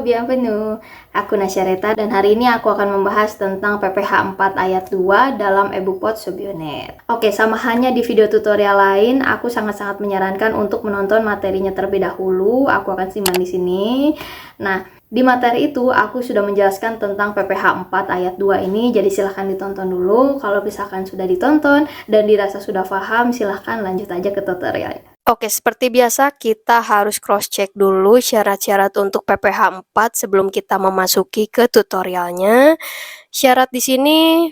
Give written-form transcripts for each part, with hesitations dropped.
bienvenue. Aku Nasyareta dan hari ini aku akan membahas tentang PPh 4 ayat 2 dalam EBUPOD Subunit. Oke, sama hanya di video tutorial lain, aku sangat-sangat menyarankan untuk menonton materinya terlebih dahulu. Aku akan simpan di sini. Nah, di materi itu aku sudah menjelaskan tentang PPh 4 ayat 2 ini, jadi silahkan ditonton dulu. Kalau misalkan sudah ditonton dan dirasa sudah paham, silahkan lanjut aja ke tutorialnya. Oke, seperti biasa kita harus cross-check dulu syarat-syarat untuk PPh 4 sebelum kita memasuki ke tutorialnya. Syarat di sini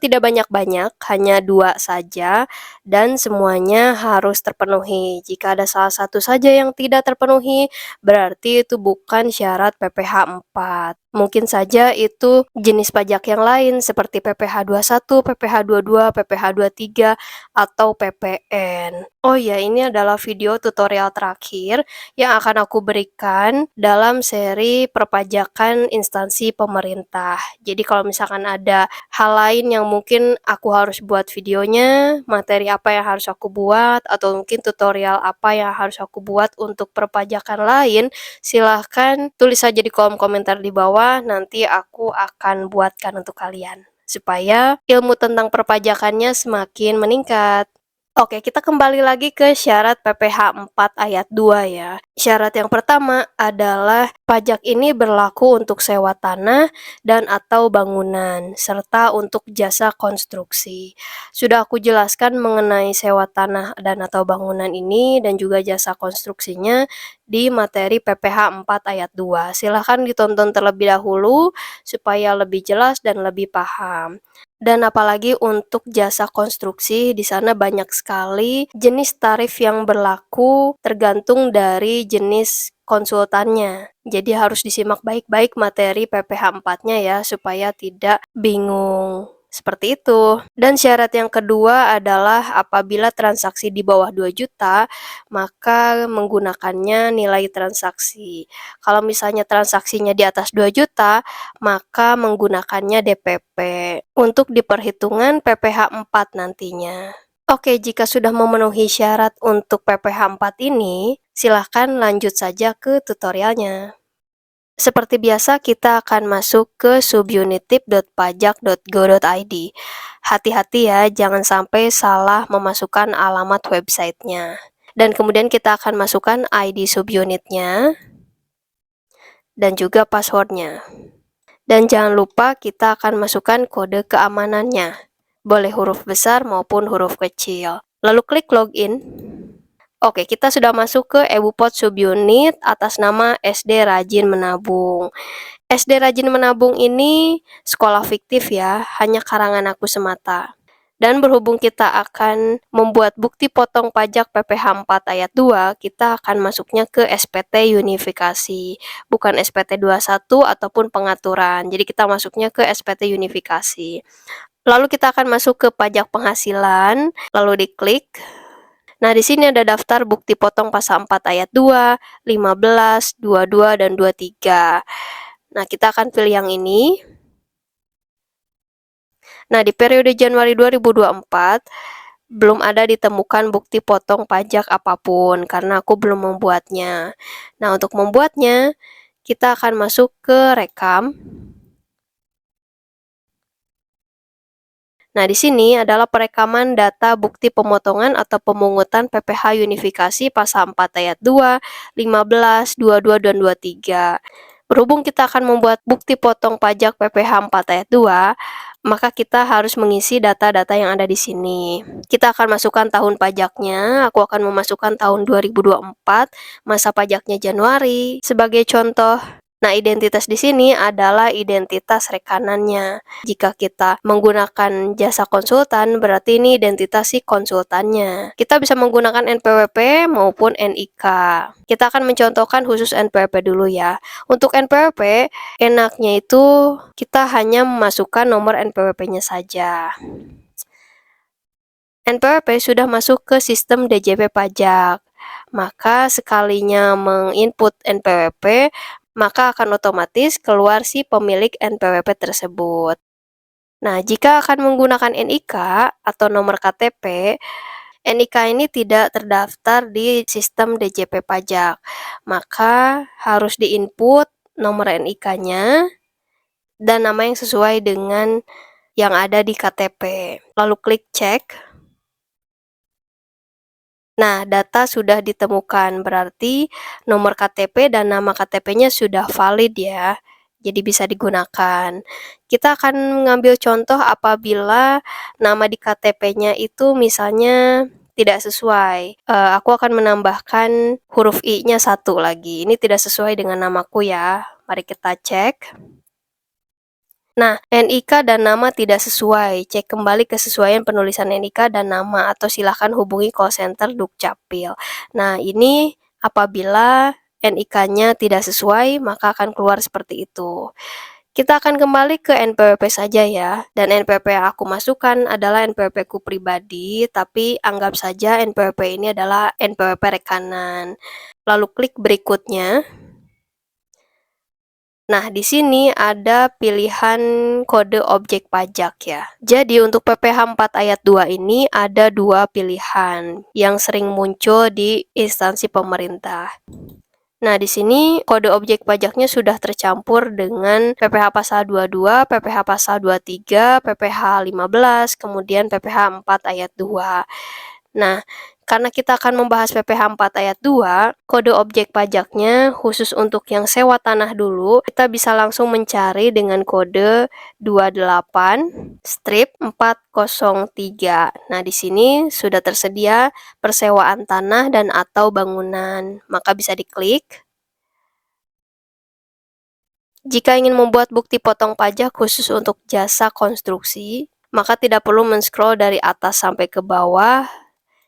tidak banyak-banyak, hanya 2 saja, dan semuanya harus terpenuhi. Jika ada salah satu saja yang tidak terpenuhi, berarti itu bukan syarat PPh 4. Mungkin saja itu jenis pajak yang lain seperti PPh 21, PPh 22, PPh 23, atau PPN. Oh ya, ini adalah video tutorial terakhir yang akan aku berikan dalam seri perpajakan instansi pemerintah. Jadi kalau misalkan ada hal lain yang mungkin aku harus buat videonya, materi apa yang harus aku buat, atau mungkin tutorial apa yang harus aku buat untuk perpajakan lain, silahkan tulis saja di kolom komentar di bawah, nanti aku akan buatkan untuk kalian, supaya ilmu tentang perpajakannya semakin meningkat. Oke, kita kembali lagi ke syarat PPh 4 ayat 2 ya. Syarat yang pertama adalah pajak ini berlaku untuk sewa tanah dan atau bangunan, serta untuk jasa konstruksi. Sudah aku jelaskan mengenai sewa tanah dan atau bangunan ini dan juga jasa konstruksinya di materi PPh 4 ayat 2. Silahkan ditonton terlebih dahulu supaya lebih jelas dan lebih paham. Dan apalagi untuk jasa konstruksi, di sana banyak sekali jenis tarif yang berlaku tergantung dari jenis konsultannya. Jadi harus disimak baik-baik materi PPh 4-nya ya, supaya tidak bingung. Seperti itu. Dan syarat yang kedua adalah apabila transaksi di bawah 2 juta, maka menggunakannya nilai transaksi. Kalau misalnya transaksinya di atas 2 juta, maka menggunakannya DPP untuk diperhitungan PPh 4 nantinya. Oke, jika sudah memenuhi syarat untuk PPh 4 ini, silahkan lanjut saja ke tutorialnya. Seperti biasa, kita akan masuk ke subunittip.pajak.go.id. Hati-hati ya, jangan sampai salah memasukkan alamat websitenya. Dan kemudian kita akan masukkan ID subunitnya dan juga passwordnya. Dan jangan lupa kita akan masukkan kode keamanannya. Boleh huruf besar maupun huruf kecil. Lalu klik login. Oke, kita sudah masuk ke EBUPOD Subunit atas nama SD Rajin Menabung. SD Rajin Menabung ini sekolah fiktif ya, hanya karangan aku semata. Dan berhubung kita akan membuat bukti potong pajak PPh 4 ayat 2, kita akan masuknya ke SPT unifikasi, bukan SPT 21 ataupun pengaturan. Jadi kita masuknya ke SPT unifikasi. Lalu kita akan masuk ke pajak penghasilan, lalu diklik. Nah, di sini ada daftar bukti potong pasal 4 ayat 2, 15, 22, dan 23. Nah, kita akan pilih yang ini. Nah, di periode Januari 2024, belum ada ditemukan bukti potong pajak apapun, karena aku belum membuatnya. Nah, untuk membuatnya, kita akan masuk ke rekam. Nah, di sini adalah perekaman data bukti pemotongan atau pemungutan PPh unifikasi pasal 4 ayat 2, 15, 22, dan 23. Berhubung kita akan membuat bukti potong pajak PPh 4 ayat 2, maka kita harus mengisi data-data yang ada di sini. Kita akan masukkan tahun pajaknya, aku akan memasukkan tahun 2024, masa pajaknya Januari. Sebagai contoh, nah, identitas di sini adalah identitas rekanannya. Jika kita menggunakan jasa konsultan, berarti ini identitas si konsultannya. Kita bisa menggunakan NPWP maupun NIK. Kita akan mencontohkan khusus NPWP dulu ya. Untuk NPWP, enaknya itu kita hanya memasukkan nomor NPWP-nya saja. NPWP sudah masuk ke sistem DJP pajak. Maka sekalinya menginput NPWP, maka akan otomatis keluar si pemilik NPWP tersebut. Nah, jika akan menggunakan NIK atau nomor KTP, NIK ini tidak terdaftar di sistem DJP pajak, maka harus diinput nomor NIK-nya, dan nama yang sesuai dengan yang ada di KTP. Lalu klik cek. Nah, data sudah ditemukan, berarti nomor KTP dan nama KTP-nya sudah valid ya. Jadi bisa digunakan. Kita akan mengambil contoh apabila nama di KTP-nya itu misalnya tidak sesuai. Aku akan menambahkan huruf I-nya 1 lagi. Ini tidak sesuai dengan namaku ya. Mari kita cek. Nah, NIK dan nama tidak sesuai. Cek kembali kesesuaian penulisan NIK dan nama atau silahkan hubungi call center Dukcapil. Nah, ini apabila NIK-nya tidak sesuai, maka akan keluar seperti itu. Kita akan kembali ke NPWP saja ya. Dan NPWP yang aku masukkan adalah NPWP ku pribadi, tapi anggap saja NPWP ini adalah NPWP rekanan. Lalu klik berikutnya. Nah, di sini ada pilihan kode objek pajak ya. Jadi untuk PPh 4 ayat 2 ini ada dua pilihan yang sering muncul di instansi pemerintah. Nah, di sini kode objek pajaknya sudah tercampur dengan PPh pasal 22, PPh pasal 23, PPh 15, kemudian PPh 4 ayat 2. Nah, karena kita akan membahas PPh 4 ayat 2, kode objek pajaknya khusus untuk yang sewa tanah dulu, kita bisa langsung mencari dengan kode 28 strip 403. Nah, di sini sudah tersedia persewaan tanah dan atau bangunan, maka bisa diklik. Jika ingin membuat bukti potong pajak khusus untuk jasa konstruksi, maka tidak perlu men-scroll dari atas sampai ke bawah.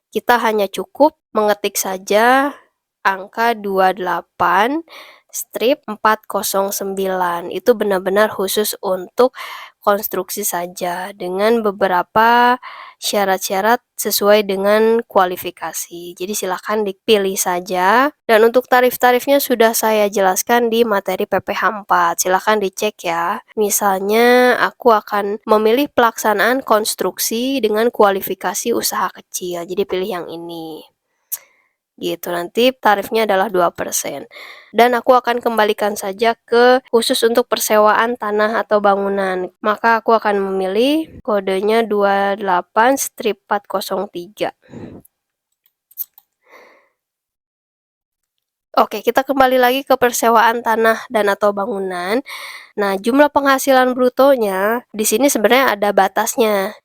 Kita hanya cukup mengetik saja angka 28 strip 409. Itu benar-benar khusus untuk konstruksi saja dengan beberapa syarat-syarat sesuai dengan kualifikasi. Jadi silahkan dipilih saja. Dan untuk tarif-tarifnya sudah saya jelaskan di materi PPh 4. Silahkan dicek ya. Misalnya aku akan memilih pelaksanaan konstruksi dengan kualifikasi usaha kecil. Jadi pilih yang ini. Gitu, nanti tarifnya adalah 2%. Dan aku akan kembalikan saja ke khusus untuk persewaan tanah atau bangunan. Maka aku akan memilih kodenya 28 strip 403. Oke, kita kembali lagi ke persewaan tanah dan atau bangunan. Nah, jumlah penghasilan brutonya di sini sebenarnya ada batasnya.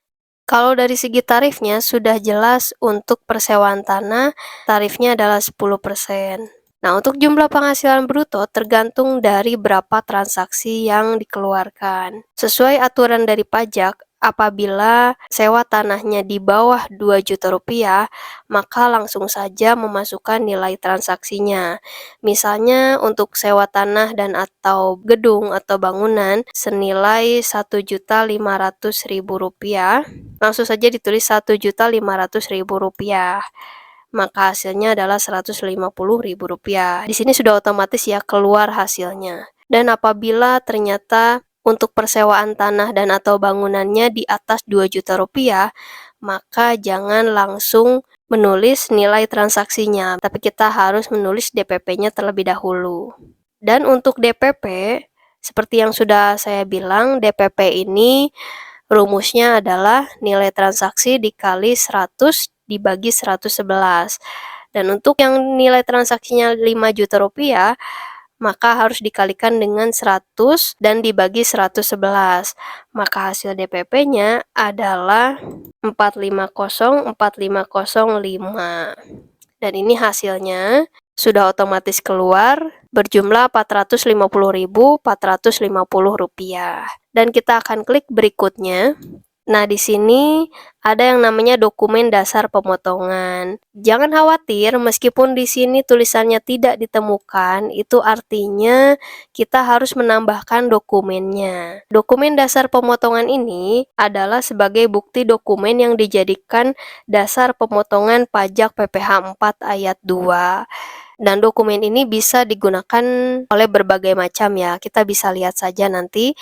Kalau dari segi tarifnya sudah jelas untuk persewaan tanah, tarifnya adalah 10%. Nah, untuk jumlah penghasilan bruto tergantung dari berapa transaksi yang dikeluarkan. Sesuai aturan dari pajak, apabila sewa tanahnya di bawah 2 juta rupiah, maka langsung saja memasukkan nilai transaksinya. Misalnya untuk sewa tanah dan atau gedung atau bangunan senilai Rp1.500.000, langsung saja ditulis Rp1.500.000. Maka hasilnya adalah Rp150.000. Di sini sudah otomatis ya keluar hasilnya. Dan apabila ternyata untuk persewaan tanah dan atau bangunannya di atas 2 juta rupiah, maka jangan langsung menulis nilai transaksinya, tapi kita harus menulis DPP-nya terlebih dahulu. Dan untuk DPP, seperti yang sudah saya bilang, DPP ini rumusnya adalah nilai transaksi dikali 100 dibagi 111. Dan untuk yang nilai transaksinya 5 juta rupiah, maka harus dikalikan dengan 100 dan dibagi 111. Maka hasil DPP-nya adalah 4504505. Dan ini hasilnya sudah otomatis keluar berjumlah Rp450.450. Dan kita akan klik berikutnya. Nah, di sini ada yang namanya dokumen dasar pemotongan. Jangan khawatir, meskipun di sini tulisannya tidak ditemukan, itu artinya kita harus menambahkan dokumennya. Dokumen dasar pemotongan ini adalah sebagai bukti dokumen yang dijadikan dasar pemotongan pajak PPh 4 ayat 2. Dan dokumen ini bisa digunakan oleh berbagai macam ya. Kita bisa lihat saja nanti.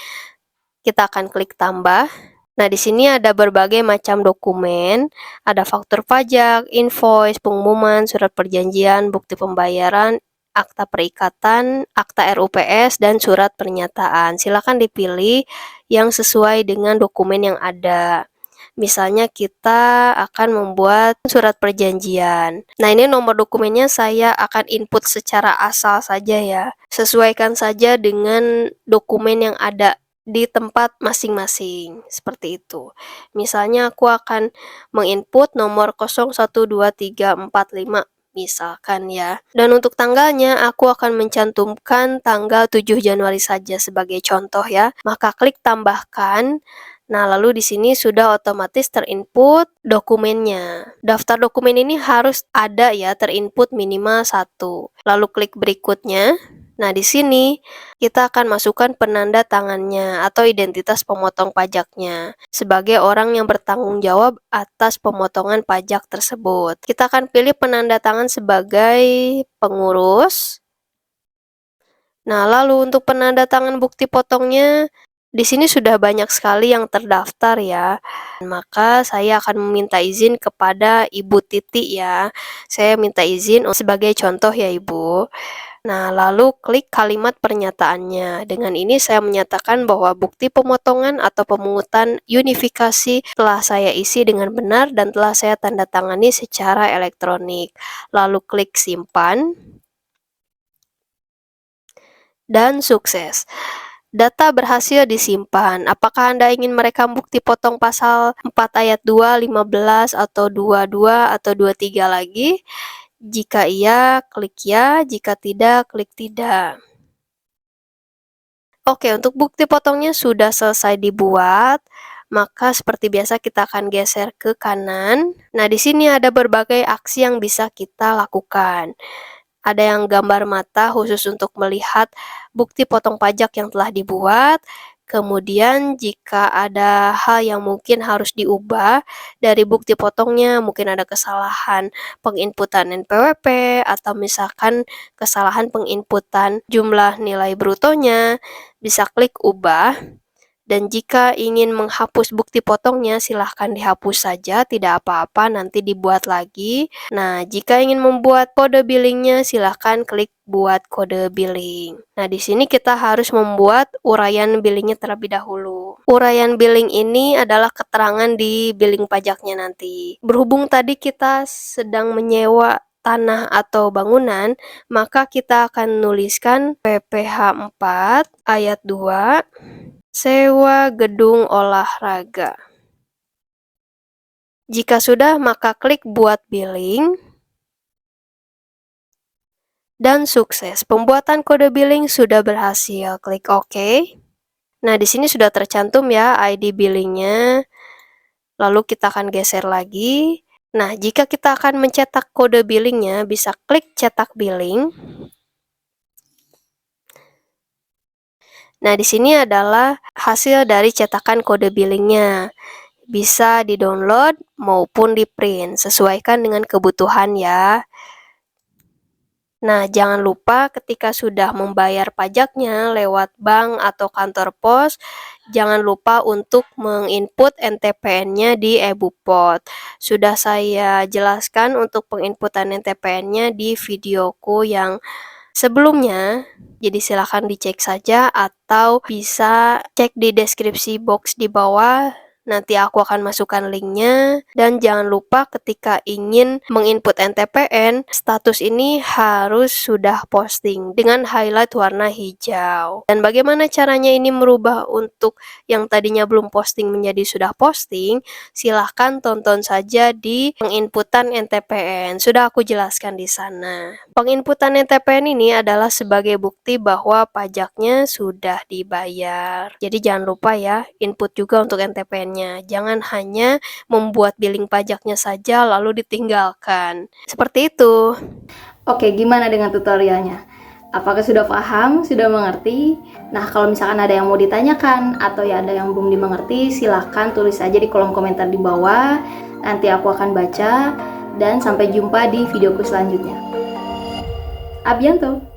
Kita akan klik tambah. Nah, di sini ada berbagai macam dokumen, ada faktur pajak, invoice, pengumuman, surat perjanjian, bukti pembayaran, akta perikatan, akta RUPS, dan surat pernyataan. Silakan dipilih yang sesuai dengan dokumen yang ada. Misalnya kita akan membuat surat perjanjian. Nah, ini nomor dokumennya saya akan input secara asal saja ya. Sesuaikan saja dengan dokumen yang ada di tempat masing-masing, seperti itu. Misalnya aku akan menginput nomor 012345 misalkan ya. Dan untuk tanggalnya aku akan mencantumkan tanggal 7 Januari saja sebagai contoh ya. Maka klik tambahkan. Nah, lalu di sini sudah otomatis terinput dokumennya. Daftar dokumen ini harus ada ya, terinput minimal 1. Lalu klik berikutnya. Nah, di sini kita akan masukkan penanda tangannya atau identitas pemotong pajaknya sebagai orang yang bertanggung jawab atas pemotongan pajak tersebut. Kita akan pilih penanda tangan sebagai pengurus. Nah, lalu untuk penanda tangan bukti potongnya, di sini sudah banyak sekali yang terdaftar ya. Maka saya akan meminta izin kepada Ibu Titi ya. Saya minta izin sebagai contoh ya Ibu. Nah, lalu klik kalimat pernyataannya. Dengan ini saya menyatakan bahwa bukti pemotongan atau pemungutan unifikasi telah saya isi dengan benar dan telah saya tanda tangani secara elektronik. Lalu klik simpan. Dan sukses. Data berhasil disimpan. Apakah Anda ingin merekam bukti potong pasal 4 ayat 2, 15, atau 22, atau 23 lagi? Jika iya, klik ya. Jika tidak, klik tidak. Oke, untuk bukti potongnya sudah selesai dibuat. Maka seperti biasa kita akan geser ke kanan. Nah, di sini ada berbagai aksi yang bisa kita lakukan. Ada yang gambar mata khusus untuk melihat bukti potong pajak yang telah dibuat. Kemudian jika ada hal yang mungkin harus diubah dari bukti potongnya, mungkin ada kesalahan penginputan NPWP atau misalkan kesalahan penginputan jumlah nilai brutonya, bisa klik ubah. Dan jika ingin menghapus bukti potongnya, silahkan dihapus saja, tidak apa-apa, nanti dibuat lagi. Nah, jika ingin membuat kode billingnya, silahkan klik buat kode billing. Nah, di sini kita harus membuat uraian billingnya terlebih dahulu. Uraian billing ini adalah keterangan di billing pajaknya nanti. Berhubung tadi kita sedang menyewa tanah atau bangunan, maka kita akan nuliskan PPh 4 ayat 2 sewa gedung olahraga. Jika sudah, maka klik buat billing. Dan sukses. Pembuatan kode billing sudah berhasil. Klik OK. Nah, di sini sudah tercantum ya ID billingnya. Lalu kita akan geser lagi. Nah, jika kita akan mencetak kode billingnya, bisa klik cetak billing. Nah, di sini adalah hasil dari cetakan kode billingnya. Bisa di-download maupun di-print, sesuaikan dengan kebutuhan ya. Nah, jangan lupa ketika sudah membayar pajaknya lewat bank atau kantor pos, jangan lupa untuk menginput NTPN-nya di EBUPOT. Sudah saya jelaskan untuk penginputan NTPN-nya di videoku yang sebelumnya, jadi silahkan dicek saja atau bisa cek di deskripsi box di bawah. Nanti aku akan masukkan linknya. Dan jangan lupa ketika ingin menginput NTPN, status ini harus sudah posting dengan highlight warna hijau. Dan bagaimana caranya ini merubah untuk yang tadinya belum posting menjadi sudah posting? Silahkan tonton saja di penginputan NTPN. Sudah aku jelaskan di sana. Penginputan NTPN ini adalah sebagai bukti bahwa pajaknya sudah dibayar. Jadi jangan lupa ya, input juga untuk NTPN-nya. Jangan hanya membuat billing pajaknya saja lalu ditinggalkan. Seperti itu. Oke, gimana dengan tutorialnya? Apakah sudah paham? Sudah mengerti? Nah, kalau misalkan ada yang mau ditanyakan atau ya ada yang belum dimengerti, silahkan tulis saja di kolom komentar di bawah. Nanti aku akan baca. Dan sampai jumpa di videoku selanjutnya. A bientôt!